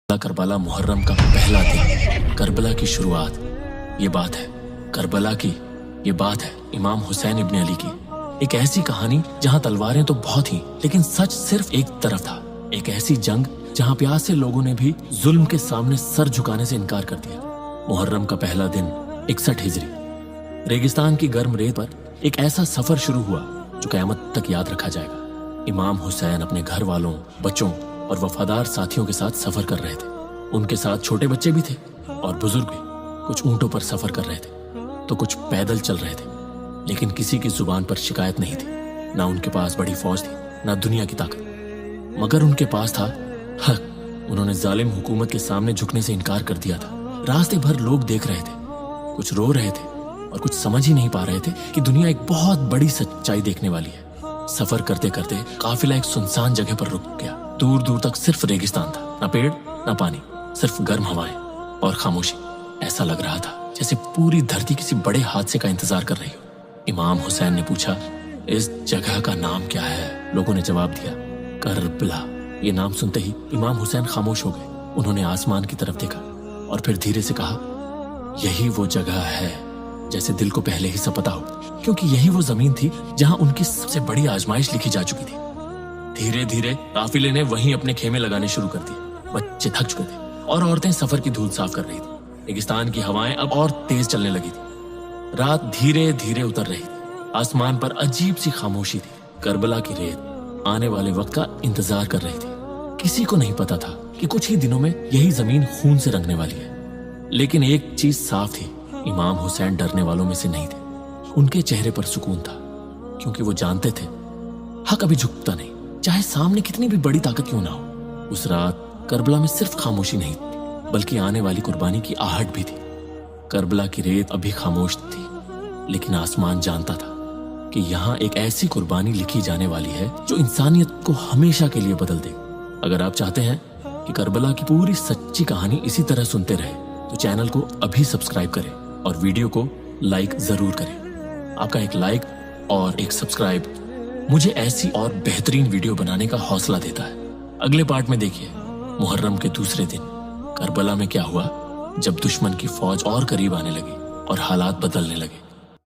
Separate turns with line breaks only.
Karbala Muharram का पहला दिन, करबला की शुरुआत। ये बात है करबला की, ये बात है इमाम हुसैन इब्न अली की। एक ऐसी कहानी जहां तलवारें तो बहुत थीं, लेकिन सच सिर्फ एक तरफ था। एक ऐसी जंग जहां प्यासे लोगों ने भी जुल्म के सामने सर झुकाने से इनकार कर दिया। मुहर्रम का पहला दिन 61 हिजरी, रेगिस्तान की गर्म रेत पर एक ऐसा सफर शुरू हुआ जो कयामत तक याद रखा जाएगा। इमाम हुसैन अपने घर वालों, बच्चों और वफादार साथियों के साथ सफर कर रहे थे। उनके साथ छोटे बच्चे भी थे और बुजुर्ग भी। कुछ ऊंटों पर सफर कर रहे थे तो कुछ पैदल चल रहे थे, लेकिन किसी की जुबान पर शिकायत नहीं थी। ना उनके पास बड़ी फौज थी, ना दुनिया की ताकत, मगर उनके पास था हक। उन्होंने जालिम हुकूमत के सामने झुकने से इनकार कर दिया था। रास्ते भर लोग देख रहे थे, कुछ रो रहे थे और कुछ समझ ही नहीं पा रहे थे कि दुनिया एक बहुत बड़ी सच्चाई देखने वाली है। सफर करते करते काफिला एक सुनसान जगह पर रुक गया। दूर दूर तक सिर्फ रेगिस्तान था, ना पेड़ ना पानी, सिर्फ गर्म हवाएं और खामोशी। ऐसा लग रहा था जैसे पूरी धरती किसी बड़े हादसे का इंतजार कर रही हो। इमाम हुसैन ने पूछा, इस जगह का नाम क्या है? लोगों ने जवाब दिया, करबला। ये नाम सुनते ही इमाम हुसैन खामोश हो गए। उन्होंने आसमान की तरफ देखा और फिर धीरे से कहा, यही वो जगह है, जैसे दिल को पहले ही सब पता हो, क्योंकि यही वो जमीन थी जहां उनकी सबसे बड़ी आजमाइश लिखी जा चुकी थी। धीरे धीरे काफिले ने वहीं अपने खेमे लगाने शुरू कर दिए। बच्चे थक चुके थे और औरतें सफर की धूल साफ कर रही थी। रेगिस्तान की हवाएं अब और तेज चलने लगी थी। रात धीरे धीरे उतर रही थी। आसमान पर अजीब सी खामोशी थी। करबला की रेत आने वाले वक्त का इंतजार कर रही थी। किसी को नहीं पता था कि कुछ ही दिनों में यही जमीन खून से रंगने वाली है। लेकिन एक चीज साफ थी, इमाम हुसैन डरने वालों में से नहीं थे। उनके चेहरे पर सुकून था, क्योंकि वो जानते थे हक कभी झुकता नहीं, चाहे सामने कितनी भी बड़ी ताकत क्यों ना हो। उस रात करबला में सिर्फ खामोशी नहीं थी, बल्कि आने वाली कुर्बानी की आहट भी थी। करबला की रेत अभी खामोश थी, लेकिन आसमान जानता था कि यहाँ एक ऐसी कुर्बानी लिखी जाने वाली है जो इंसानियत को हमेशा के लिए बदल दे। अगर आप चाहते हैं कि करबला की पूरी सच्ची कहानी इसी तरह सुनते रहे, तो चैनल को अभी सब्सक्राइब करें और वीडियो को लाइक जरूर करें। आपका एक लाइक और एक सब्सक्राइब मुझे ऐसी और बेहतरीन वीडियो बनाने का हौसला देता है। अगले पार्ट में देखिए मुहर्रम के दूसरे दिन करबला में क्या हुआ जब दुश्मन की फौज और करीब आने लगी और हालात बदलने लगे।